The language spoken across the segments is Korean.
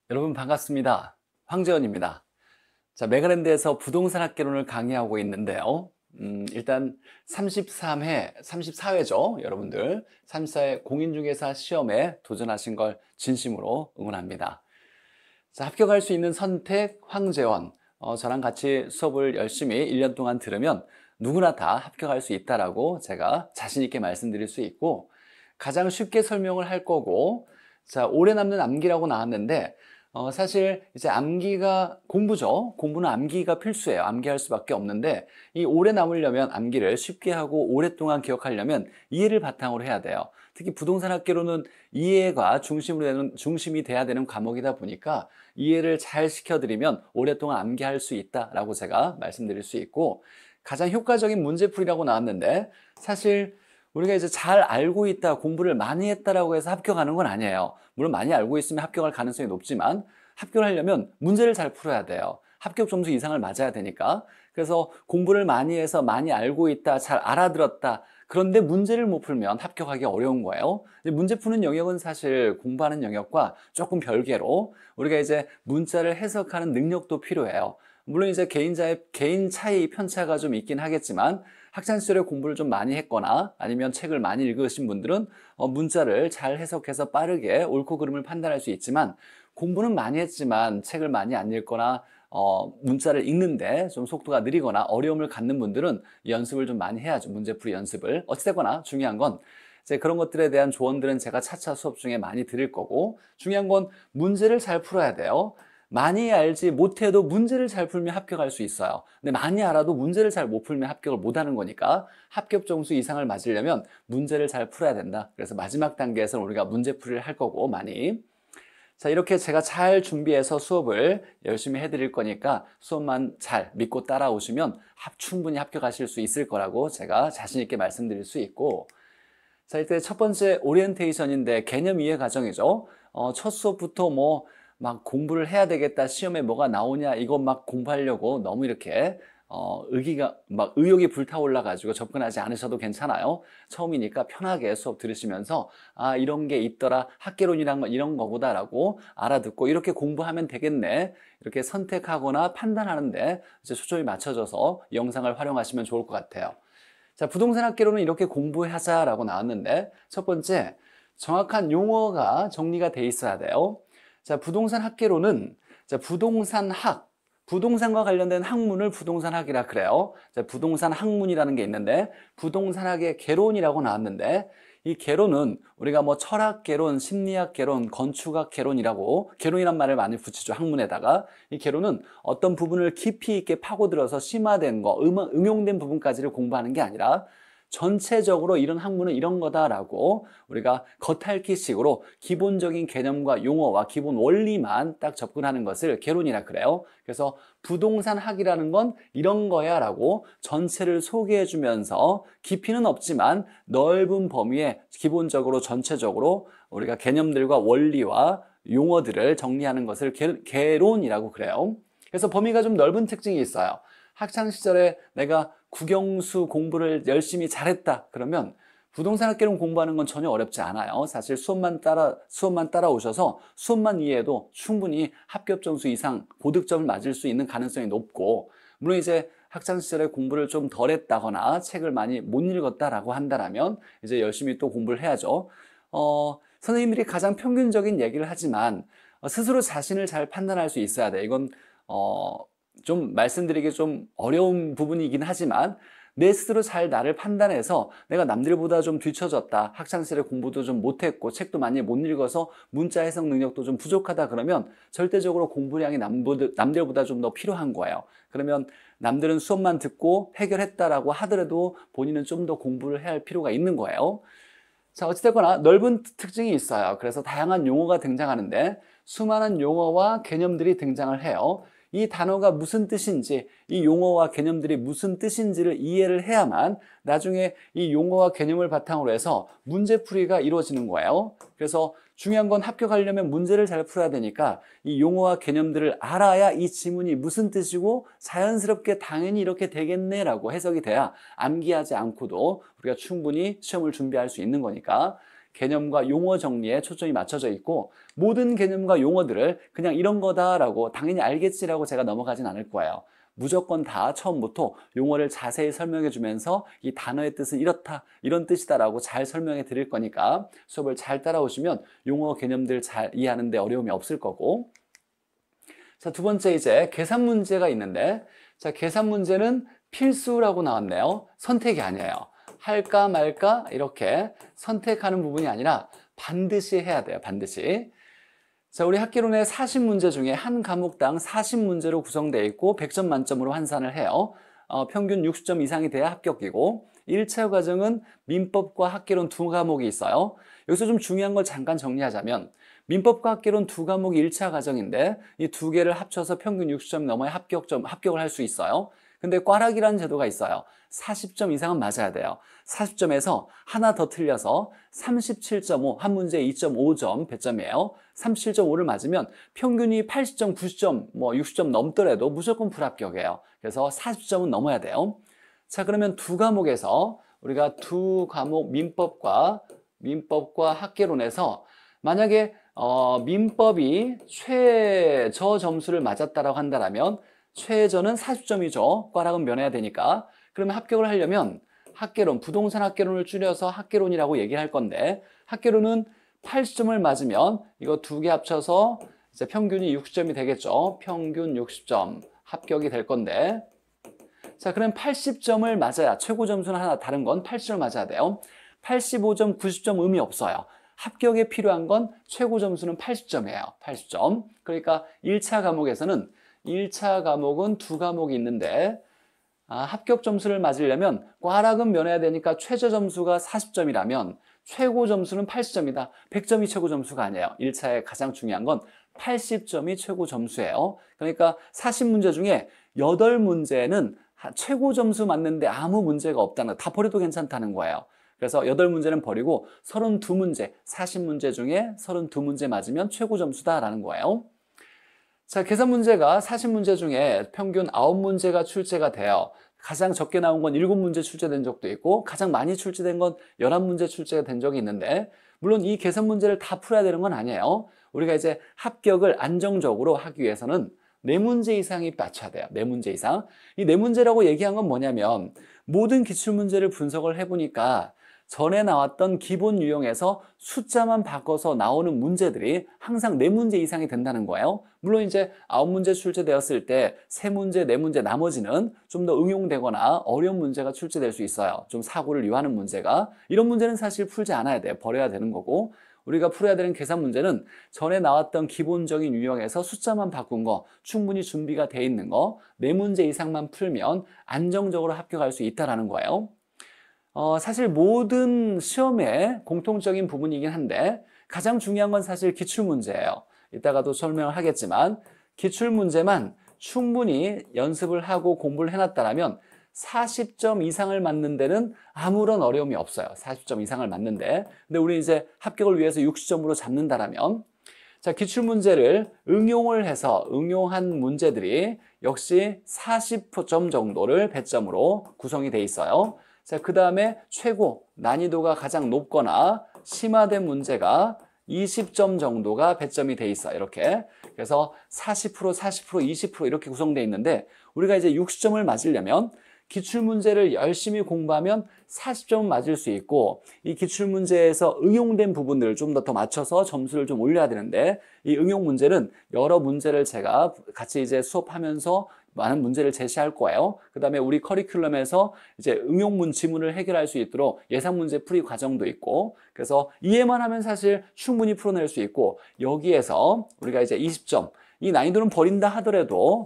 여러분 반갑습니다. 황재원입니다. 자, 메가랜드에서 부동산 학개론을 강의하고 있는데요. 일단 33회, 34회죠. 여러분들 34회 공인중개사 시험에 도전하신 걸 진심으로 응원합니다. 자, 합격할 수 있는 선택 황재원. 저랑 같이 수업을 열심히 1년 동안 들으면 누구나 다 합격할 수 있다라고 제가 자신 있게 말씀드릴 수 있고, 가장 쉽게 설명을 할 거고, 자, 오래 남는 암기라고 나왔는데, 사실 이제 암기가 공부죠. 공부는 암기가 필수예요. 암기할 수밖에 없는데, 이 오래 남으려면 암기를 쉽게 하고 오랫동안 기억하려면 이해를 바탕으로 해야 돼요. 특히 부동산 학개론은 이해가 중심이 돼야 되는 과목이다 보니까 이해를 잘 시켜드리면 오랫동안 암기할 수 있다라고 제가 말씀드릴 수 있고, 가장 효과적인 문제풀이라고 나왔는데, 사실 우리가 이제 잘 알고 있다, 공부를 많이 했다라고 해서 합격하는 건 아니에요. 물론 많이 알고 있으면 합격할 가능성이 높지만, 합격을 하려면 문제를 잘 풀어야 돼요. 합격 점수 이상을 맞아야 되니까. 그래서 공부를 많이 해서 많이 알고 있다, 잘 알아들었다, 그런데 문제를 못 풀면 합격하기 어려운 거예요. 문제 푸는 영역은 사실 공부하는 영역과 조금 별개로 우리가 이제 문자를 해석하는 능력도 필요해요. 물론 이제 개인 차이 편차가 좀 있긴 하겠지만, 학창 시절에 공부를 좀 많이 했거나 아니면 책을 많이 읽으신 분들은 문자를 잘 해석해서 빠르게 옳고 그름을 판단할 수 있지만, 공부는 많이 했지만 책을 많이 안 읽거나 문자를 읽는데 좀 속도가 느리거나 어려움을 갖는 분들은 연습을 좀 많이 해야죠. 문제풀이 연습을. 어찌됐거나 중요한 건 이제 그런 것들에 대한 조언들은 제가 차차 수업 중에 많이 드릴 거고, 중요한 건 문제를 잘 풀어야 돼요. 많이 알지 못해도 문제를 잘 풀면 합격할 수 있어요. 근데 많이 알아도 문제를 잘 못 풀면 합격을 못 하는 거니까, 합격 점수 이상을 맞으려면 문제를 잘 풀어야 된다. 그래서 마지막 단계에서는 우리가 문제풀이를 할 거고, 많이. 자, 이렇게 제가 잘 준비해서 수업을 열심히 해드릴 거니까 수업만 잘 믿고 따라오시면 충분히 합격하실 수 있을 거라고 제가 자신 있게 말씀드릴 수 있고, 자, 이때 첫 번째 오리엔테이션인데 개념 이해 과정이죠. 첫 수업부터 막 공부를 해야 되겠다, 시험에 뭐가 나오냐, 이거 막 공부하려고 너무 이렇게 의욕이 불타올라 가지고 접근하지 않으셔도 괜찮아요. 처음이니까 편하게 수업 들으시면서 이런 게 있더라, 학개론이란 건 이런 거구나라고 알아듣고 이렇게 공부하면 되겠네, 이렇게 선택하거나 판단하는데 이제 초점이 맞춰져서 영상을 활용하시면 좋을 것 같아요. 자, 부동산 학개론은 이렇게 공부하자라고 나왔는데, 첫 번째, 정확한 용어가 정리가 돼 있어야 돼요. 자, 부동산 학개론은 부동산과 관련된 학문을 부동산학이라 그래요. 자, 부동산 학문이라는 게 있는데, 부동산학의 개론이라고 나왔는데, 이 개론은 우리가 철학 개론, 심리학 개론, 건축학 개론이라고 개론이란 말을 많이 붙이죠, 학문에다가. 이 개론은 어떤 부분을 깊이 있게 파고들어서 심화된 거, 응용된 부분까지를 공부하는 게 아니라 전체적으로 이런 학문은 이런 거다라고 우리가 겉핥기식으로 기본적인 개념과 용어와 기본 원리만 딱 접근하는 것을 개론이라 그래요. 그래서 부동산학이라는 건 이런 거야 라고 전체를 소개해 주면서, 깊이는 없지만 넓은 범위에 기본적으로 전체적으로 우리가 개념들과 원리와 용어들을 정리하는 것을 개론이라고 그래요. 그래서 범위가 좀 넓은 특징이 있어요. 학창 시절에 내가 국영수 공부를 열심히 잘했다 그러면 부동산 학개론 공부하는 건 전혀 어렵지 않아요. 사실 수업만 따라오셔서 수업만 이해해도 충분히 합격 점수 이상 고득점을 맞을 수 있는 가능성이 높고, 물론 이제 학창 시절에 공부를 좀 덜 했다거나 책을 많이 못 읽었다라고 한다면 이제 열심히 또 공부를 해야죠. 선생님들이 가장 평균적인 얘기를 하지만 스스로 자신을 잘 판단할 수 있어야 돼. 이건 좀 말씀드리기 좀 어려운 부분이긴 하지만, 내 스스로 잘 나를 판단해서 내가 남들보다 좀 뒤처졌다, 학창시절에 공부도 좀 못했고 책도 많이 못 읽어서 문자 해석 능력도 좀 부족하다 그러면 절대적으로 공부량이 남들보다 좀 더 필요한 거예요. 그러면 남들은 수업만 듣고 해결했다라고 하더라도 본인은 좀 더 공부를 해야 할 필요가 있는 거예요. 자, 어찌됐거나 넓은 특징이 있어요. 그래서 다양한 용어가 등장하는데 수많은 용어와 개념들이 등장을 해요. 이 단어가 무슨 뜻인지, 이 용어와 개념들이 무슨 뜻인지를 이해를 해야만 나중에 이 용어와 개념을 바탕으로 해서 문제풀이가 이루어지는 거예요. 그래서 중요한 건 합격하려면 문제를 잘 풀어야 되니까 이 용어와 개념들을 알아야 이 지문이 무슨 뜻이고 자연스럽게 당연히 이렇게 되겠네라고 해석이 돼야 암기하지 않고도 우리가 충분히 시험을 준비할 수 있는 거니까, 개념과 용어 정리에 초점이 맞춰져 있고 모든 개념과 용어들을 그냥 이런 거다라고 당연히 알겠지라고 제가 넘어가진 않을 거예요. 무조건 다 처음부터 용어를 자세히 설명해 주면서 이 단어의 뜻은 이렇다, 이런 뜻이다라고 잘 설명해 드릴 거니까 수업을 잘 따라오시면 용어 개념들 잘 이해하는 데 어려움이 없을 거고. 자, 두 번째 이제 계산 문제가 있는데, 자, 계산 문제는 필수라고 나왔네요. 선택이 아니에요. 할까 말까 이렇게 선택하는 부분이 아니라 반드시 해야 돼요. 반드시. 자, 우리 학기론의 40문제 중에 한 과목당 40문제로 구성되어 있고 100점 만점으로 환산을 해요. 평균 60점 이상이 돼야 합격이고 1차 과정은 민법과 학기론 두 과목이 있어요. 여기서 좀 중요한 걸 잠깐 정리하자면 민법과 학기론 두 과목이 1차 과정인데 이 두 개를 합쳐서 평균 60점 넘어야 합격을 할 수 있어요. 근데 꽈락이라는 제도가 있어요. 40점 이상은 맞아야 돼요. 40점에서 하나 더 틀려서 37.5, 한 문제에 2.5점 배점이에요. 37.5를 맞으면 평균이 80점, 90점, 60점 넘더라도 무조건 불합격이에요. 그래서 40점은 넘어야 돼요. 자, 그러면 두 과목에서 우리가 두 과목 민법과 학계론에서 만약에 민법이 최저 점수를 맞았다라고 한다면 최저는 40점이죠. 꽈락은 면해야 되니까. 그러면 합격을 하려면 학계론, 부동산 학계론을 줄여서 학계론이라고 얘기를 할 건데 학계론은 80점을 맞으면 이거 두 개 합쳐서 이제 평균이 60점이 되겠죠. 평균 60점 합격이 될 건데 자, 그럼 80점을 맞아야 최고 점수는 하나 다른 건 80점을 맞아야 돼요. 85점, 90점 의미 없어요. 합격에 필요한 건 최고 점수는 80점이에요. 80점. 그러니까 1차 과목에서는 1차 과목은 두 과목이 있는데 합격 점수를 맞으려면 꽈락은 면해야 되니까 최저 점수가 40점이라면 최고 점수는 80점이다. 100점이 최고 점수가 아니에요. 1차에 가장 중요한 건 80점이 최고 점수예요. 그러니까 40문제 중에 8문제는 최고 점수 맞는데 아무 문제가 없다는 거, 다 버려도 괜찮다는 거예요. 그래서 8문제는 버리고 32문제, 40문제 중에 32문제 맞으면 최고 점수다라는 거예요. 자, 계산 문제가 40문제 중에 평균 9문제가 출제가 돼요. 가장 적게 나온 건 7문제 출제된 적도 있고 가장 많이 출제된 건 11문제 출제가 된 적이 있는데 물론 이 계산 문제를 다 풀어야 되는 건 아니에요. 우리가 이제 합격을 안정적으로 하기 위해서는 4문제 이상이 맞춰야 돼요. 4문제 이상. 이 4문제라고 얘기한 건 뭐냐면 모든 기출문제를 분석을 해보니까 전에 나왔던 기본 유형에서 숫자만 바꿔서 나오는 문제들이 항상 4문제 이상이 된다는 거예요. 물론 이제 9문제 출제되었을 때 3문제, 4문제 나머지는 좀 더 응용되거나 어려운 문제가 출제될 수 있어요. 좀 사고를 요하는 문제가. 이런 문제는 사실 풀지 않아야 돼요. 버려야 되는 거고. 우리가 풀어야 되는 계산 문제는 전에 나왔던 기본적인 유형에서 숫자만 바꾼 거, 충분히 준비가 돼 있는 거, 4문제 이상만 풀면 안정적으로 합격할 수 있다는 거예요. 사실 모든 시험의 공통적인 부분이긴 한데 가장 중요한 건 사실 기출문제예요. 이따가도 설명을 하겠지만 기출문제만 충분히 연습을 하고 공부를 해놨다면 40점 이상을 맞는 데는 아무런 어려움이 없어요. 40점 이상을 맞는데. 근데 우리 이제 합격을 위해서 60점으로 잡는다라면 자, 기출문제를 응용을 해서 응용한 문제들이 역시 40점 정도를 배점으로 구성이 돼 있어요. 자, 그 다음에 최고 난이도가 가장 높거나 심화된 문제가 20점 정도가 배점이 돼 있어요. 이렇게. 그래서 40%, 20% 이렇게 구성되어 있는데 우리가 이제 60점을 맞으려면 기출문제를 열심히 공부하면 40점은 맞을 수 있고 이 기출문제에서 응용된 부분들을 좀 더 맞춰서 점수를 좀 올려야 되는데 이 응용 문제는 여러 문제를 제가 같이 이제 수업하면서 많은 문제를 제시할 거예요. 그 다음에 우리 커리큘럼에서 이제 응용문 지문을 해결할 수 있도록 예상 문제 풀이 과정도 있고 그래서 이해만 하면 사실 충분히 풀어낼 수 있고 여기에서 우리가 이제 20점 이 난이도는 버린다 하더라도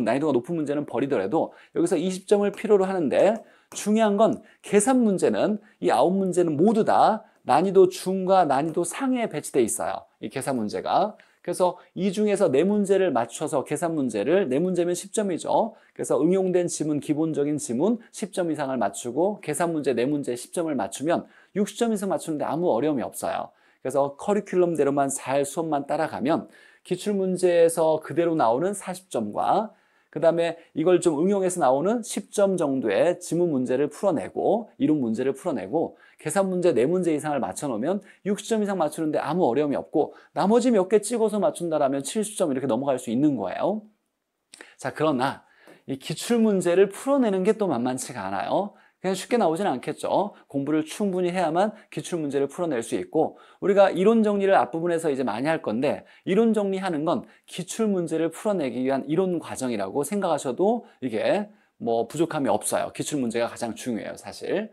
난이도가 높은 문제는 버리더라도 여기서 20점을 필요로 하는데 중요한 건 계산 문제는 이 9문제는 모두 다 난이도 중과 난이도 상에 배치되어 있어요. 이 계산 문제가. 그래서 이 중에서 4문제를 맞춰서 계산 문제를 4문제면 10점이죠. 그래서 응용된 지문, 기본적인 지문 10점 이상을 맞추고 계산 문제 4문제 10점을 맞추면 60점 이상 맞추는데 아무 어려움이 없어요. 그래서 커리큘럼대로만 잘 수업만 따라가면 기출문제에서 그대로 나오는 40점과 그 다음에 이걸 좀 응용해서 나오는 10점 정도의 지문 문제를 풀어내고, 이론 문제를 풀어내고, 계산 문제 4문제 이상을 맞춰놓으면 60점 이상 맞추는데 아무 어려움이 없고, 나머지 몇 개 찍어서 맞춘다라면 70점 이렇게 넘어갈 수 있는 거예요. 자, 그러나 이 기출문제를 풀어내는 게 또 만만치가 않아요. 그냥 쉽게 나오진 않겠죠. 공부를 충분히 해야만 기출문제를 풀어낼 수 있고, 우리가 이론 정리를 앞부분에서 이제 많이 할 건데, 이론 정리하는 건 기출문제를 풀어내기 위한 이론 과정이라고 생각하셔도 이게 뭐 부족함이 없어요. 기출문제가 가장 중요해요, 사실.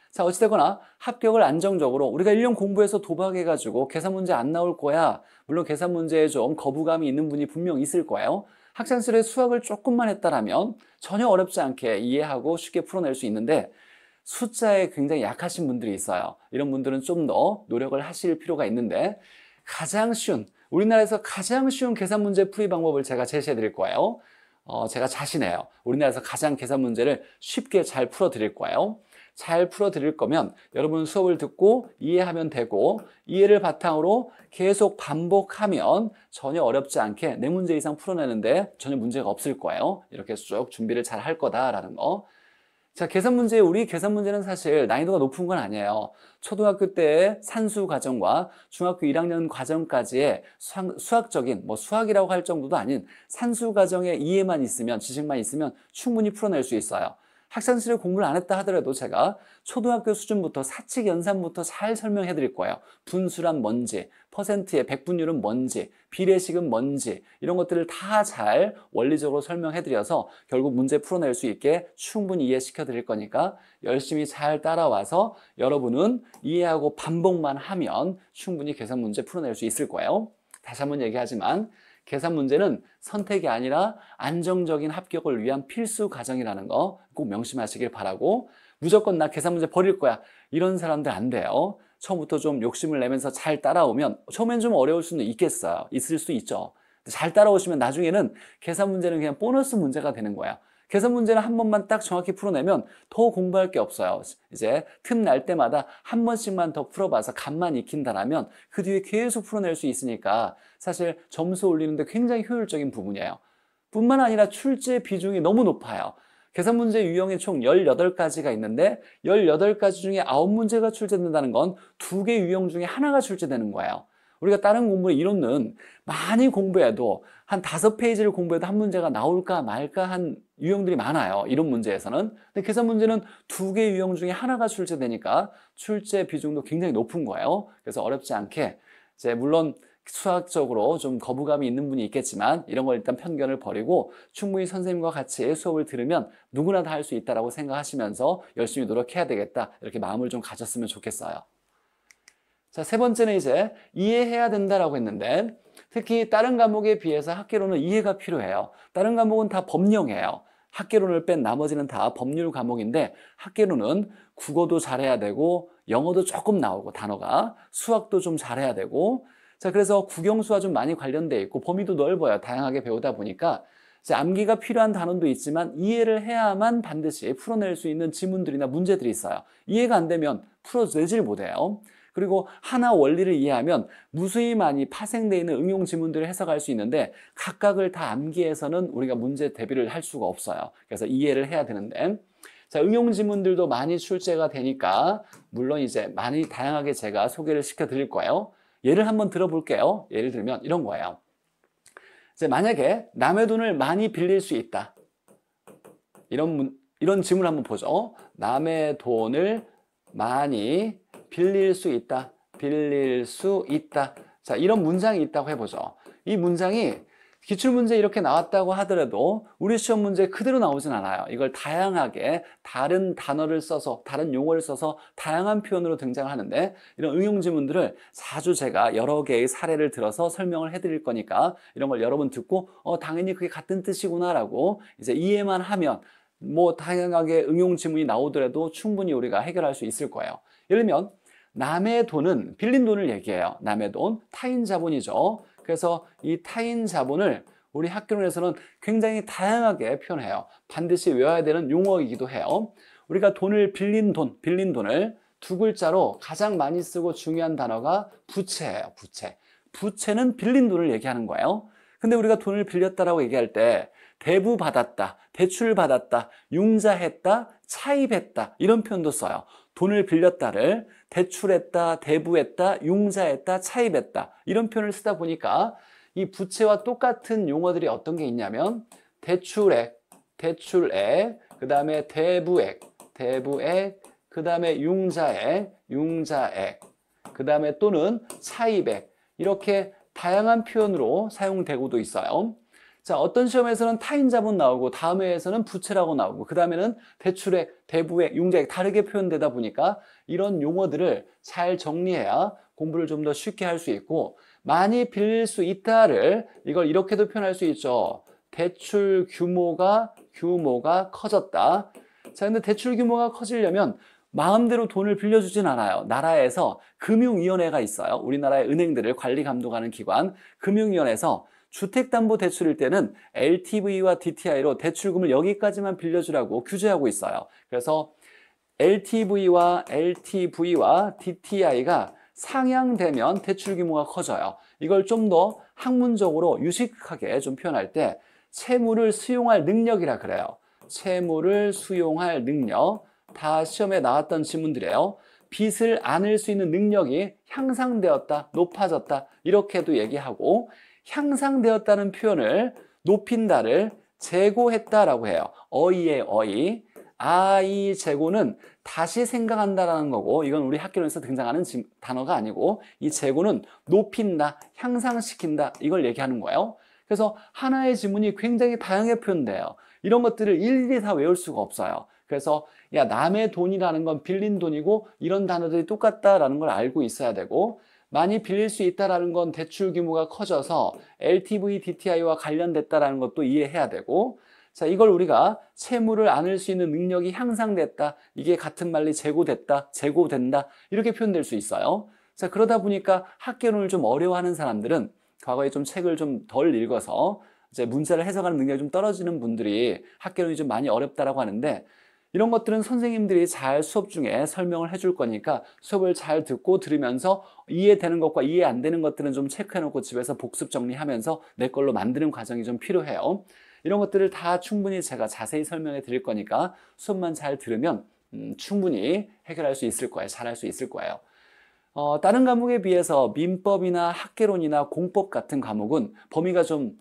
자, 어찌되거나 합격을 안정적으로, 우리가 1년 공부해서 도박해가지고 계산 문제 안 나올 거야. 물론 계산 문제에 좀 거부감이 있는 분이 분명 있을 거예요. 학창시절에 수학을 조금만 했다라면 전혀 어렵지 않게 이해하고 쉽게 풀어낼 수 있는데, 숫자에 굉장히 약하신 분들이 있어요. 이런 분들은 좀 더 노력을 하실 필요가 있는데, 가장 쉬운, 우리나라에서 가장 쉬운 계산 문제 풀이 방법을 제가 제시해 드릴 거예요. 제가 자신해요. 우리나라에서 가장 계산 문제를 쉽게 잘 풀어 드릴 거예요. 잘 풀어 드릴 거면 여러분 수업을 듣고 이해하면 되고, 이해를 바탕으로 계속 반복하면 전혀 어렵지 않게 4문제 이상 풀어내는데 전혀 문제가 없을 거예요. 이렇게 쭉 준비를 잘 할 거다라는 거. 자, 우리 계산 문제는 사실 난이도가 높은 건 아니에요. 초등학교 때의 산수 과정과 중학교 1학년 과정까지의 수학적인, 수학이라고 할 정도도 아닌 산수 과정의 이해만 있으면, 지식만 있으면 충분히 풀어낼 수 있어요. 학창시절에 공부를 안 했다 하더라도 제가 초등학교 수준부터 사칙 연산부터 잘 설명해 드릴 거예요. 분수란 뭔지, 퍼센트의 백분율은 뭔지, 비례식은 뭔지, 이런 것들을 다 잘 원리적으로 설명해 드려서 결국 문제 풀어낼 수 있게 충분히 이해시켜 드릴 거니까 열심히 잘 따라와서 여러분은 이해하고 반복만 하면 충분히 계산 문제 풀어낼 수 있을 거예요. 다시 한번 얘기하지만 계산 문제는 선택이 아니라 안정적인 합격을 위한 필수 과정이라는 거 꼭 명심하시길 바라고, 무조건 나 계산 문제 버릴 거야, 이런 사람들 안 돼요. 처음부터 좀 욕심을 내면서 잘 따라오면, 처음엔 좀 어려울 수는 있겠어요. 있을 수 있죠. 잘 따라오시면 나중에는 계산 문제는 그냥 보너스 문제가 되는 거야. 계산 문제는 한 번만 딱 정확히 풀어내면 더 공부할 게 없어요. 이제 틈날 때마다 한 번씩만 더 풀어봐서 감만 익힌다라면 그 뒤에 계속 풀어낼 수 있으니까 사실 점수 올리는데 굉장히 효율적인 부분이에요. 뿐만 아니라 출제 비중이 너무 높아요. 계산 문제 유형이 총 18가지가 있는데 18가지 중에 9문제가 출제된다는 건 2개 유형 중에 하나가 출제되는 거예요. 우리가 다른 공부의 이론은 많이 공부해도 한 5페이지를 공부해도 한 문제가 나올까 말까 한 유형들이 많아요. 이론 문제에서는. 근데 계산 문제는 2개 유형 중에 하나가 출제되니까 출제 비중도 굉장히 높은 거예요. 그래서 어렵지 않게, 이제 물론 수학적으로 좀 거부감이 있는 분이 있겠지만 이런 걸 일단 편견을 버리고 충분히 선생님과 같이 수업을 들으면 누구나 다 할 수 있다고 생각하시면서 열심히 노력해야 되겠다, 이렇게 마음을 좀 가졌으면 좋겠어요. 자, 3번째는 이제 이해해야 된다라고 했는데, 특히 다른 과목에 비해서 학개론은 이해가 필요해요. 다른 과목은 다 법령이에요. 학개론을 뺀 나머지는 다 법률 과목인데, 학개론은 국어도 잘해야 되고 영어도 조금 나오고 단어가, 수학도 좀 잘해야 되고, 자, 그래서 국영수와 좀 많이 관련돼 있고 범위도 넓어요. 다양하게 배우다 보니까 이제 암기가 필요한 단원도 있지만 이해를 해야만 반드시 풀어낼 수 있는 지문들이나 문제들이 있어요. 이해가 안 되면 풀어내질 못해요. 그리고 하나 원리를 이해하면 무수히 많이 파생되어 있는 응용 지문들을 해석할 수 있는데, 각각을 다 암기해서는 우리가 문제 대비를 할 수가 없어요. 그래서 이해를 해야 되는데, 자, 응용 지문들도 많이 출제가 되니까 물론 이제 많이 다양하게 제가 소개를 시켜 드릴 거예요. 예를 한번 들어볼게요. 예를 들면 이런 거예요. 이제 만약에 남의 돈을 많이 빌릴 수 있다, 이런 질문을 한번 보죠. 남의 돈을 많이 빌릴 수 있다. 자, 이런 문장이 있다고 해보죠. 이 문장이 기출문제 이렇게 나왔다고 하더라도 우리 시험 문제 그대로 나오진 않아요. 이걸 다양하게 다른 단어를 써서, 다른 용어를 써서 다양한 표현으로 등장하는데, 이런 응용 지문들을 자주 제가 여러 개의 사례를 들어서 설명을 해드릴 거니까 이런 걸 여러분 듣고 당연히 그게 같은 뜻이구나 라고 이제 이해만 하면 다양하게 응용 지문이 나오더라도 충분히 우리가 해결할 수 있을 거예요. 예를 들면 남의 돈은, 빌린 돈을 얘기해요. 남의 돈, 타인 자본이죠. 그래서 이 타인 자본을 우리 학교론에서는 굉장히 다양하게 표현해요. 반드시 외워야 되는 용어이기도 해요. 우리가 돈을 빌린 돈을 2글자로 가장 많이 쓰고 중요한 단어가 부채예요. 부채는 빌린 돈을 얘기하는 거예요. 근데 우리가 돈을 빌렸다라고 얘기할 때 대부받았다, 대출받았다, 융자했다, 차입했다 이런 표현도 써요. 돈을 빌렸다를 대출했다, 대부했다, 융자했다, 차입했다 이런 표현을 쓰다 보니까 이 부채와 똑같은 용어들이 어떤 게 있냐면 대출액, 그 다음에 대부액, 그 다음에 융자액, 그 다음에 또는 차입액 이렇게 다양한 표현으로 사용되고도 있어요. 자, 어떤 시험에서는 타인자본 나오고 다음 회에서는 부채라고 나오고 그 다음에는 대출액, 대부액, 융자액 다르게 표현되다 보니까 이런 용어들을 잘 정리해야 공부를 좀 더 쉽게 할 수 있고 많이 빌릴 수 있다를 이걸 이렇게도 표현할 수 있죠. 대출 규모가 커졌다. 자, 근데 대출 규모가 커지려면 마음대로 돈을 빌려주진 않아요. 나라에서 금융위원회가 있어요. 우리나라의 은행들을 관리 감독하는 기관 금융위원회에서 주택담보대출일 때는 LTV와 DTI로 대출금을 여기까지만 빌려주라고 규제하고 있어요. 그래서 LTV와 DTI가 상향되면 대출 규모가 커져요. 이걸 좀 더 학문적으로 유식하게 좀 표현할 때 채무를 수용할 능력이라 그래요. 채무를 수용할 능력. 다 시험에 나왔던 지문들이에요. 빚을 안을 수 있는 능력이 향상되었다, 높아졌다 이렇게도 얘기하고 향상되었다는 표현을 높인다를 재고했다라고 해요. 어이의 어이. 이 재고는 다시 생각한다라는 거고 이건 우리 학교에서 등장하는 단어가 아니고 이 재고는 높인다, 향상시킨다 이걸 얘기하는 거예요. 그래서 하나의 지문이 굉장히 다양하게 표현돼요. 이런 것들을 일일이 다 외울 수가 없어요. 그래서 야 남의 돈이라는 건 빌린 돈이고 이런 단어들이 똑같다라는 걸 알고 있어야 되고 많이 빌릴 수 있다라는 건 대출 규모가 커져서 LTV, DTI와 관련됐다라는 것도 이해해야 되고 자 이걸 우리가 채무를 안을 수 있는 능력이 향상됐다 이게 같은 말이 재고됐다, 재고된다 이렇게 표현될 수 있어요. 자 그러다 보니까 학개론을 좀 어려워하는 사람들은 과거에 좀 책을 좀 덜 읽어서 이제 문제를 해석하는 능력이 좀 떨어지는 분들이 학개론이 좀 많이 어렵다라고 하는데 이런 것들은 선생님들이 잘 수업 중에 설명을 해줄 거니까 수업을 잘 듣고 들으면서 이해되는 것과 이해 안 되는 것들은 좀 체크해놓고 집에서 복습 정리하면서 내 걸로 만드는 과정이 좀 필요해요. 이런 것들을 다 충분히 제가 자세히 설명해 드릴 거니까 수업만 잘 들으면 충분히 해결할 수 있을 거예요. 잘할 수 있을 거예요. 다른 과목에 비해서 민법이나 학개론이나 공법 같은 과목은 범위가 좀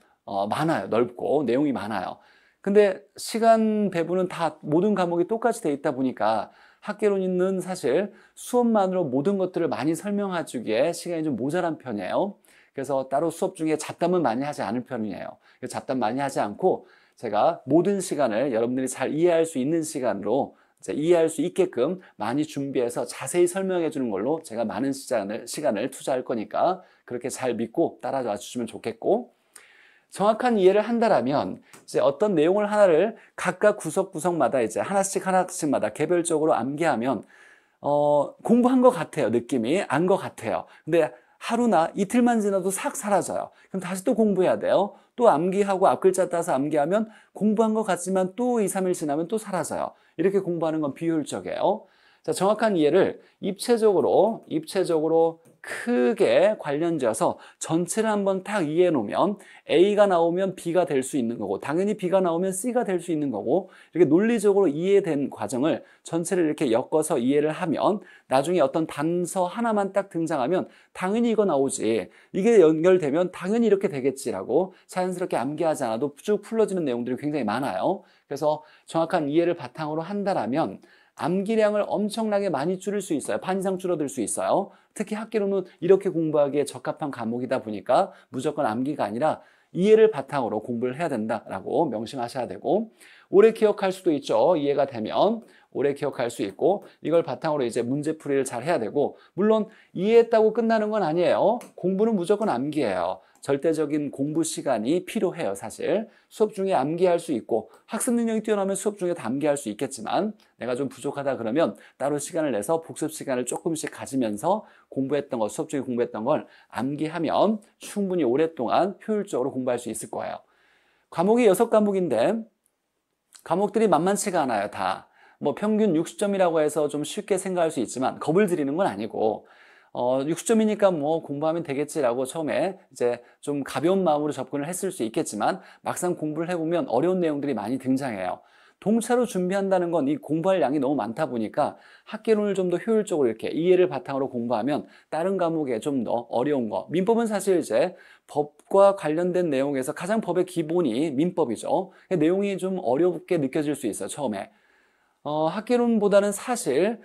많아요. 넓고 내용이 많아요. 근데 시간 배분은 다 모든 과목이 똑같이 돼 있다 보니까 학개론은 사실 수업만으로 모든 것들을 많이 설명해 주기에 시간이 좀 모자란 편이에요. 그래서 따로 수업 중에 잡담은 많이 하지 않을 편이에요. 잡담 많이 하지 않고 제가 모든 시간을 여러분들이 잘 이해할 수 있는 시간으로 이해할 수 있게끔 많이 준비해서 자세히 설명해 주는 걸로 제가 많은 시간을 투자할 거니까 그렇게 잘 믿고 따라와 주시면 좋겠고 정확한 이해를 한다라면 이제 어떤 내용을 하나를 각각 구석구석마다 이제 하나씩마다 개별적으로 암기하면 공부한 것 같아요. 느낌이 안 것 같아요. 근데 하루나 이틀만 지나도 싹 사라져요. 그럼 다시 또 공부해야 돼요. 또 암기하고 앞글자 따서 암기하면 공부한 것 같지만 또 2, 3일 지나면 또 사라져요. 이렇게 공부하는 건 비효율적이에요. 자, 정확한 이해를 입체적으로 크게 관련지어서 전체를 한번 딱 이해해 놓으면 A가 나오면 B가 될 수 있는 거고 당연히 B가 나오면 C가 될 수 있는 거고 이렇게 논리적으로 이해된 과정을 전체를 이렇게 엮어서 이해를 하면 나중에 어떤 단서 하나만 딱 등장하면 당연히 이거 나오지 이게 연결되면 당연히 이렇게 되겠지라고 자연스럽게 암기하지 않아도 쭉 풀러지는 내용들이 굉장히 많아요. 그래서 정확한 이해를 바탕으로 한다라면 암기량을 엄청나게 많이 줄일 수 있어요. 반 이상 줄어들 수 있어요. 특히 학기로는 이렇게 공부하기에 적합한 과목이다 보니까 무조건 암기가 아니라 이해를 바탕으로 공부를 해야 된다라고 명심하셔야 되고 오래 기억할 수도 있죠. 이해가 되면 오래 기억할 수 있고 이걸 바탕으로 이제 문제풀이를 잘 해야 되고 물론 이해했다고 끝나는 건 아니에요. 공부는 무조건 암기예요. 절대적인 공부 시간이 필요해요. 사실 수업 중에 암기할 수 있고 학습 능력이 뛰어나면 수업 중에 다 암기할 수 있겠지만 내가 좀 부족하다 그러면 따로 시간을 내서 복습 시간을 조금씩 가지면서 공부했던 거 수업 중에 공부했던 걸 암기하면 충분히 오랫동안 효율적으로 공부할 수 있을 거예요. 과목이 6과목인데 과목들이 만만치가 않아요. 다 뭐 평균 60점이라고 해서 좀 쉽게 생각할 수 있지만 겁을 들이는 건 아니고 60점이니까 뭐 공부하면 되겠지라고 처음에 이제 좀 가벼운 마음으로 접근을 했을 수 있겠지만 막상 공부를 해보면 어려운 내용들이 많이 등장해요. 동차로 준비한다는 건 이 공부할 양이 너무 많다 보니까 학개론을 좀 더 효율적으로 이렇게 이해를 바탕으로 공부하면 다른 과목에 좀 더 어려운 거. 민법은 사실 이제 법과 관련된 내용에서 가장 법의 기본이 민법이죠. 내용이 좀 어렵게 느껴질 수 있어요, 처음에. 학개론보다는 사실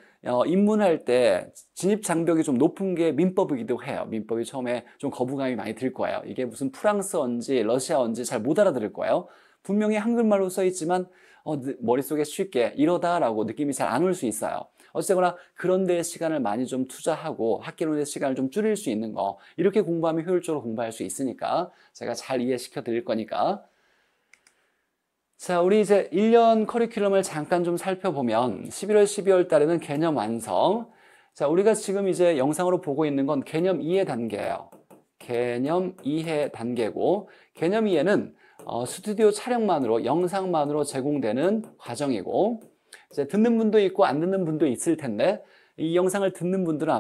입문할 때 진입 장벽이 좀 높은 게 민법이기도 해요. 민법이 처음에 좀 거부감이 많이 들 거예요. 이게 무슨 프랑스어인지 러시아어인지 잘 못 알아들을 거예요. 분명히 한글말로 써 있지만 머릿속에 쉽게 이러다라고 느낌이 잘 안 올 수 있어요. 어쨌거나 그런 데에 시간을 많이 좀 투자하고 학개론의 시간을 좀 줄일 수 있는 거, 이렇게 공부하면 효율적으로 공부할 수 있으니까 제가 잘 이해시켜 드릴 거니까. 자, 우리 이제 1년 커리큘럼을 잠깐 좀 살펴보면 11월, 12월 달에는 개념 완성. 자, 우리가 지금 이제 영상으로 보고 있는 건 개념 이해 단계예요. 개념 이해 단계고, 개념 이해는 스튜디오 촬영만으로, 영상만으로 제공되는 과정이고, 이제 듣는 분도 있고 안 듣는 분도 있을 텐데, 이 영상을 듣는 분들은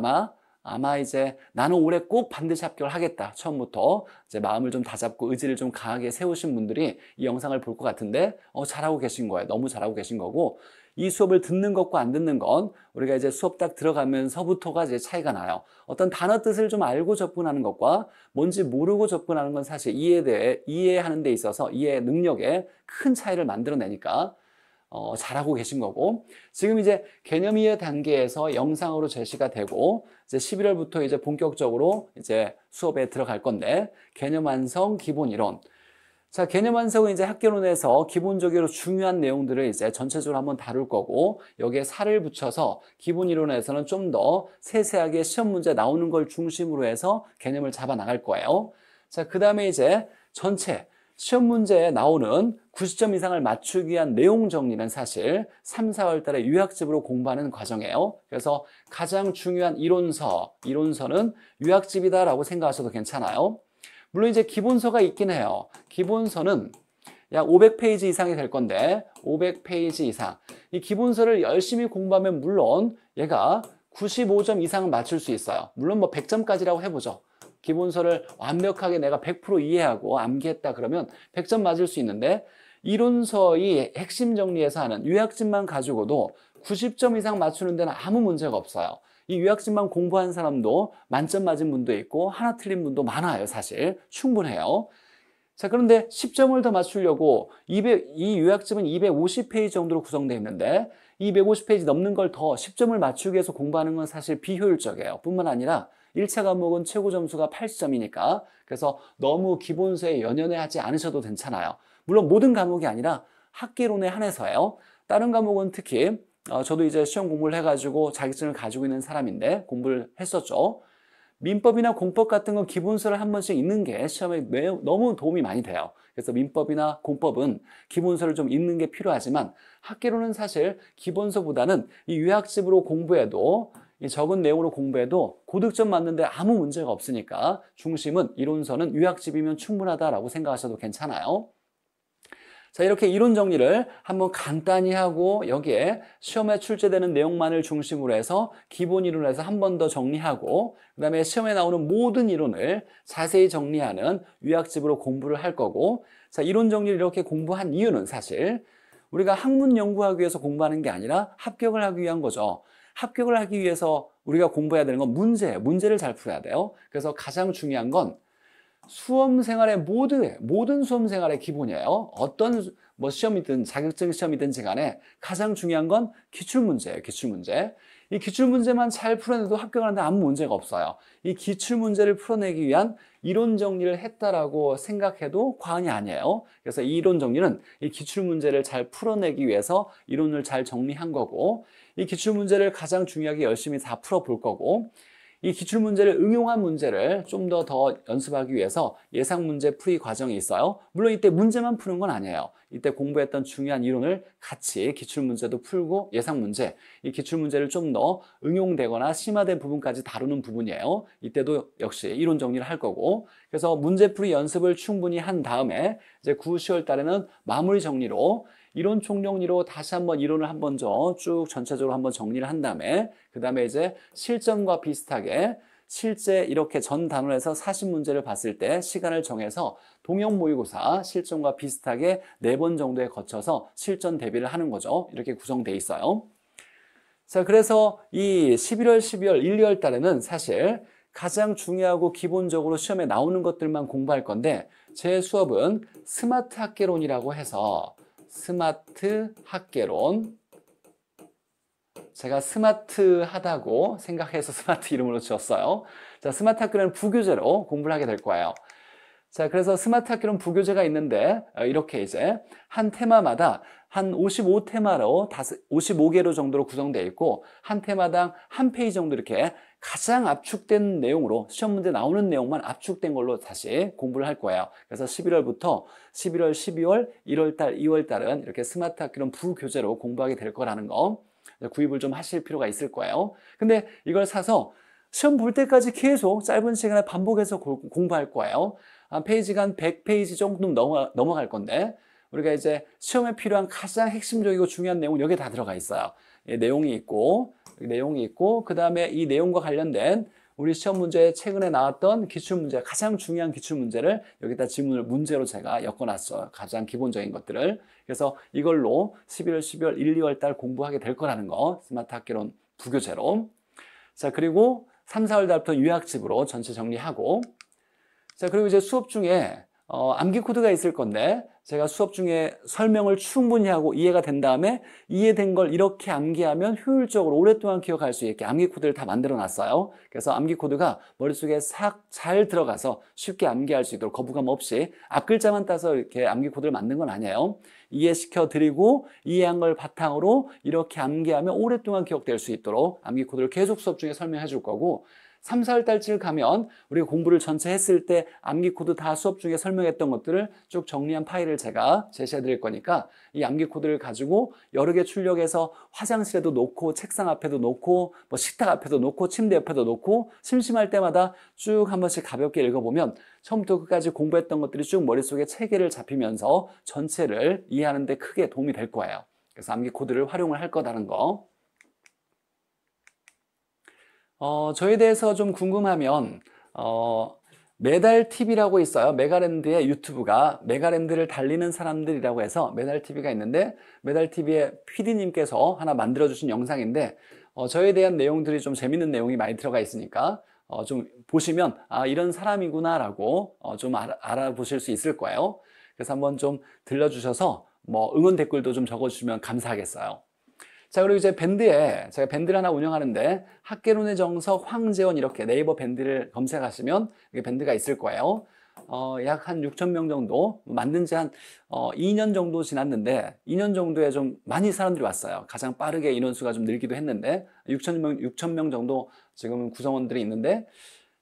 아마 이제 나는 올해 꼭 반드시 합격을 하겠다, 처음부터 이제 마음을 좀 다잡고 의지를 좀 강하게 세우신 분들이 이 영상을 볼 것 같은데 잘하고 계신 거예요. 너무 잘하고 계신 거고, 이 수업을 듣는 것과 안 듣는 건 우리가 이제 수업 딱 들어가면서부터가 이제 차이가 나요. 어떤 단어 뜻을 좀 알고 접근하는 것과 뭔지 모르고 접근하는 건 사실 이해하는 데 있어서 이해 능력에 큰 차이를 만들어내니까 잘하고 계신 거고, 지금 이제 개념 이해 단계에서 영상으로 제시가 되고, 이제 11월부터 이제 본격적으로 이제 수업에 들어갈 건데, 개념 완성, 기본 이론. 자, 개념 완성은 이제 학개론에서 기본적으로 중요한 내용들을 이제 전체적으로 한번 다룰 거고, 여기에 살을 붙여서 기본 이론에서는 좀 더 세세하게 시험 문제 나오는 걸 중심으로 해서 개념을 잡아 나갈 거예요. 자, 그 다음에 이제 전체 시험 문제에 나오는 90점 이상을 맞추기 위한 내용 정리는 사실 3, 4월 달에 유학집으로 공부하는 과정이에요. 그래서 가장 중요한 이론서는 유학집이다라고 생각하셔도 괜찮아요. 물론 이제 기본서가 있긴 해요. 기본서는 약 500페이지 이상이 될 건데, 500페이지 이상. 이 기본서를 열심히 공부하면 물론 얘가 95점 이상은 맞출 수 있어요. 물론 뭐 100점까지라고 해보죠. 기본서를 완벽하게 내가 100% 이해하고 암기했다 그러면 100점 맞을 수 있는데, 이론서의 핵심 정리해서 하는 유학집만 가지고도 90점 이상 맞추는 데는 아무 문제가 없어요. 이 유학집만 공부한 사람도 만점 맞은 분도 있고 하나 틀린 분도 많아요. 사실 충분해요. 자, 그런데 10점을 더 맞추려고 이 유학집은 250페이지 정도로 구성되어 있는데, 이 250페이지 넘는 걸 더 10점을 맞추기 위해서 공부하는 건 사실 비효율적이에요. 뿐만 아니라 1차 과목은 최고 점수가 80점이니까 그래서 너무 기본서에 연연해 하지 않으셔도 괜찮아요. 물론 모든 과목이 아니라 학개론에 한해서예요. 다른 과목은 특히 저도 이제 시험 공부를 해가지고 자격증을 가지고 있는 사람인데 공부를 했었죠. 민법이나 공법 같은 건 기본서를 한 번씩 읽는 게 시험에 너무 도움이 많이 돼요. 그래서 민법이나 공법은 기본서를 좀 읽는 게 필요하지만 학개론은 사실 기본서보다는 이 유학집으로 공부해도, 이 적은 내용으로 공부해도 고득점 맞는데 아무 문제가 없으니까 중심은 이론서는 유학집이면 충분하다라고 생각하셔도 괜찮아요. 자, 이렇게 이론 정리를 한번 간단히 하고 여기에 시험에 출제되는 내용만을 중심으로 해서 기본 이론에서 한 번 더 정리하고, 그 다음에 시험에 나오는 모든 이론을 자세히 정리하는 유학집으로 공부를 할 거고, 자, 이론 정리를 이렇게 공부한 이유는 사실 우리가 학문 연구하기 위해서 공부하는 게 아니라 합격을 하기 위한 거죠. 합격을 하기 위해서 우리가 공부해야 되는 건 문제를 잘 풀어야 돼요. 그래서 가장 중요한 건 수험 생활의 모든 수험 생활의 기본이에요. 어떤 뭐 시험이든 자격증 시험이든지 간에 가장 중요한 건 기출문제예요. 기출문제. 이 기출문제만 잘 풀어내도 합격하는데 아무 문제가 없어요. 이 기출문제를 풀어내기 위한 이론 정리를 했다라고 생각해도 과언이 아니에요. 그래서 이 이론 정리는 이 기출문제를 잘 풀어내기 위해서 이론을 잘 정리한 거고, 이 기출문제를 가장 중요하게 열심히 다 풀어볼 거고, 이 기출문제를 응용한 문제를 좀 더 연습하기 위해서 예상문제 풀이 과정이 있어요. 물론 이때 문제만 푸는 건 아니에요. 이때 공부했던 중요한 이론을 같이 기출문제도 풀고 예상문제, 이 기출문제를 좀 더 응용되거나 심화된 부분까지 다루는 부분이에요. 이때도 역시 이론 정리를 할 거고, 그래서 문제풀이 연습을 충분히 한 다음에 이제 9, 10월 달에는 마무리 정리로 이론 총정리로 다시 한번 이론을 한번 쭉 전체적으로 한번 정리를 한 다음에 그 다음에 이제 실전과 비슷하게 실제 이렇게 전 단원에서 40문제를 봤을 때 시간을 정해서 동형 모의고사 실전과 비슷하게 4번 정도에 거쳐서 실전 대비를 하는 거죠. 이렇게 구성되어 있어요. 자, 그래서 이 11월, 12월, 1, 2월 달에는 사실 가장 중요하고 기본적으로 시험에 나오는 것들만 공부할 건데 제 수업은 스마트 학개론이라고 해서 스마트 학개론, 제가 스마트하다고 생각해서 스마트 이름으로 지었어요. 자, 스마트 학개론은 부교재로 공부를 하게 될 거예요. 자, 그래서 스마트 학개론 부교재가 있는데 이렇게 이제 한 테마마다 한 55테마로 55개로 정도로 구성되어 있고 한 테마당 한 페이지 정도 이렇게 가장 압축된 내용으로 시험 문제 나오는 내용만 압축된 걸로 다시 공부를 할 거예요. 그래서 11월부터 11월, 12월, 1월달, 2월달은 이렇게 스마트 학개론 부교재로 공부하게 될 거라는 거 구입을 좀 하실 필요가 있을 거예요. 근데 이걸 사서 시험 볼 때까지 계속 짧은 시간에 반복해서 공부할 거예요. 한 페이지가 한 100페이지 정도 넘어갈 건데 우리가 이제 시험에 필요한 가장 핵심적이고 중요한 내용은 여기에 다 들어가 있어요. 내용이 있고 그 다음에 이 내용과 관련된 우리 시험 문제에 최근에 나왔던 기출문제, 가장 중요한 기출문제를 여기다 지문을 문제로 제가 엮어놨어요. 가장 기본적인 것들을. 그래서 이걸로 11월, 12월, 1, 2월 달 공부하게 될 거라는 거, 스마트 학개론 부교재로. 자, 그리고 3, 4월 달부터 요약집으로 전체 정리하고, 자, 그리고 이제 수업 중에 암기 코드가 있을 건데 제가 수업 중에 설명을 충분히 하고 이해가 된 다음에 이해된 걸 이렇게 암기하면 효율적으로 오랫동안 기억할 수 있게 암기 코드를 다 만들어 놨어요. 그래서 암기 코드가 머릿속에 싹 잘 들어가서 쉽게 암기할 수 있도록 거부감 없이 앞글자만 따서 이렇게 암기 코드를 만든 건 아니에요. 이해시켜 드리고 이해한 걸 바탕으로 이렇게 암기하면 오랫동안 기억될 수 있도록 암기 코드를 계속 수업 중에 설명해 줄 거고 3, 4월 달쯤 가면 우리가 공부를 전체 했을 때 암기 코드 다 수업 중에 설명했던 것들을 쭉 정리한 파일을 제가 제시해 드릴 거니까 이 암기 코드를 가지고 여러 개 출력해서 화장실에도 놓고 책상 앞에도 놓고 뭐 식탁 앞에도 놓고 침대 옆에도 놓고 심심할 때마다 쭉 한 번씩 가볍게 읽어보면 처음부터 끝까지 공부했던 것들이 쭉 머릿속에 체계를 잡히면서 전체를 이해하는 데 크게 도움이 될 거예요. 그래서 암기 코드를 활용을 할 거라는 거. 저에 대해서 좀 궁금하면 메달TV라고 있어요. 메가랜드의 유튜브가 메가랜드를 달리는 사람들이라고 해서 메달TV가 있는데 메달TV의 PD님께서 하나 만들어주신 영상인데 저에 대한 내용들이 좀 재밌는 내용이 많이 들어가 있으니까 좀 보시면 아 이런 사람이구나 라고 좀 알아보실 수 있을 거예요. 그래서 한번 좀 들려주셔서 뭐 응원 댓글도 좀 적어주시면 감사하겠어요. 자, 그리고 이제 밴드에 제가 밴드를 하나 운영하는데 학개론의 정석 황재원 이렇게 네이버 밴드를 검색하시면 이게 밴드가 있을 거예요. 약 한 6,000명 정도 만든 지 한 2년 정도 지났는데 2년 정도에 좀 많이 사람들이 왔어요. 가장 빠르게 인원수가 좀 늘기도 했는데 6,000명 정도 지금 구성원들이 있는데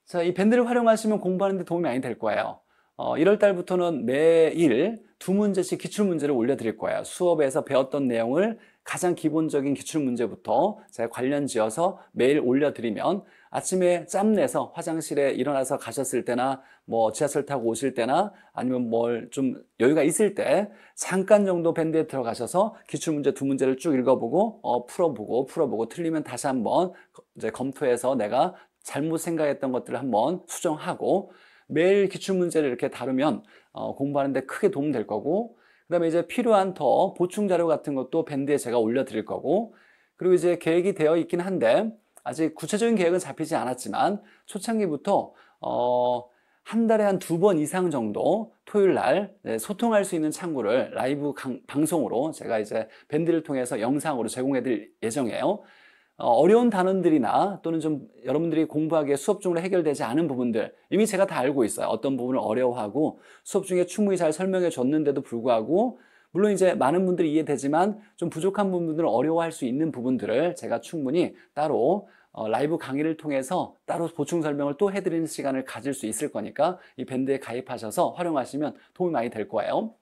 자, 이 밴드를 활용하시면 공부하는 데 도움이 많이 될 거예요. 1월 달부터는 매일 2문제씩 기출문제를 올려드릴 거예요. 수업에서 배웠던 내용을 가장 기본적인 기출문제부터 제가 관련 지어서 매일 올려드리면 아침에 짬내서 화장실에 일어나서 가셨을 때나 뭐 지하철 타고 오실 때나 아니면 뭘 좀 여유가 있을 때 잠깐 정도 밴드에 들어가셔서 기출문제 2문제를 쭉 읽어보고 풀어보고 틀리면 다시 한번 이제 검토해서 내가 잘못 생각했던 것들을 한번 수정하고 매일 기출문제를 이렇게 다루면 공부하는데 크게 도움 될 거고 그 다음에 이제 필요한 더 보충 자료 같은 것도 밴드에 제가 올려드릴 거고 그리고 이제 계획이 되어 있긴 한데 아직 구체적인 계획은 잡히지 않았지만 초창기부터 한 달에 한 2번 이상 정도 토요일 날 소통할 수 있는 창구를 라이브 방송으로 제가 이제 밴드를 통해서 영상으로 제공해 드릴 예정이에요. 어려운 단원들이나 또는 좀 여러분들이 공부하기에 수업 중으로 해결되지 않은 부분들 이미 제가 다 알고 있어요. 어떤 부분을 어려워하고 수업 중에 충분히 잘 설명해 줬는데도 불구하고 물론 이제 많은 분들이 이해되지만 좀 부족한 부분들을 어려워할 수 있는 부분들을 제가 충분히 따로 라이브 강의를 통해서 따로 보충 설명을 또 해드리는 시간을 가질 수 있을 거니까 이 밴드에 가입하셔서 활용하시면 도움이 많이 될 거예요.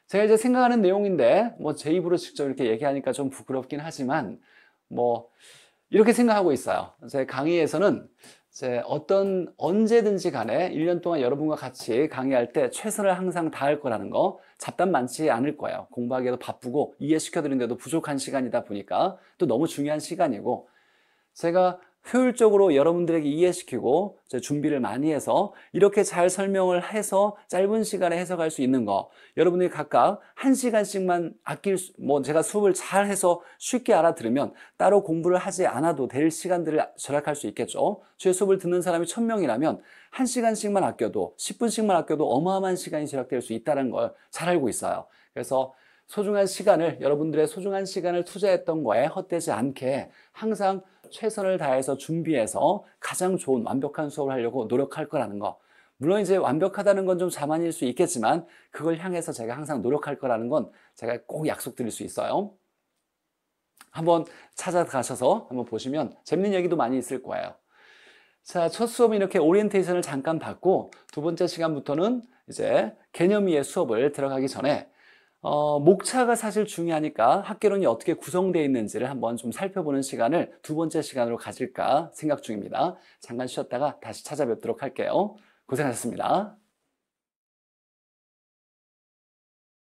제가 이제 생각하는 내용인데 뭐 제 입으로 직접 이렇게 얘기하니까 좀 부끄럽긴 하지만 뭐 이렇게 생각하고 있어요. 제 강의에서는 언제든지 간에 1년 동안 여러분과 같이 강의할 때 최선을 항상 다할 거라는 거 잡담 많지 않을 거예요. 공부하기에도 바쁘고 이해시켜 드리는데도 부족한 시간이다 보니까 또 너무 중요한 시간이고 제가 효율적으로 여러분들에게 이해시키고 준비를 많이 해서 이렇게 잘 설명을 해서 짧은 시간에 해석할 수 있는 거, 여러분들이 각각 1시간씩만 제가 수업을 잘 해서 쉽게 알아들으면 따로 공부를 하지 않아도 될 시간들을 절약할 수 있겠죠. 제 수업을 듣는 사람이 1000명이라면 1시간씩만 아껴도 10분씩만 아껴도 어마어마한 시간이 절약될 수 있다는 걸 잘 알고 있어요. 그래서 여러분들의 소중한 시간을 투자했던 거에 헛되지 않게 항상 최선을 다해서 준비해서 가장 좋은 완벽한 수업을 하려고 노력할 거라는 거. 물론 이제 완벽하다는 건 좀 자만일 수 있겠지만 그걸 향해서 제가 항상 노력할 거라는 건 제가 꼭 약속드릴 수 있어요. 한번 찾아가셔서 한번 보시면 재밌는 얘기도 많이 있을 거예요. 자, 첫 수업은 이렇게 오리엔테이션을 잠깐 받고 두 번째 시간부터는 이제 개념2의 수업을 들어가기 전에 목차가 사실 중요하니까 학개론이 어떻게 구성되어 있는지를 한번 좀 살펴보는 시간을 두 번째 시간으로 가질까 생각 중입니다. 잠깐 쉬었다가 다시 찾아뵙도록 할게요. 고생하셨습니다.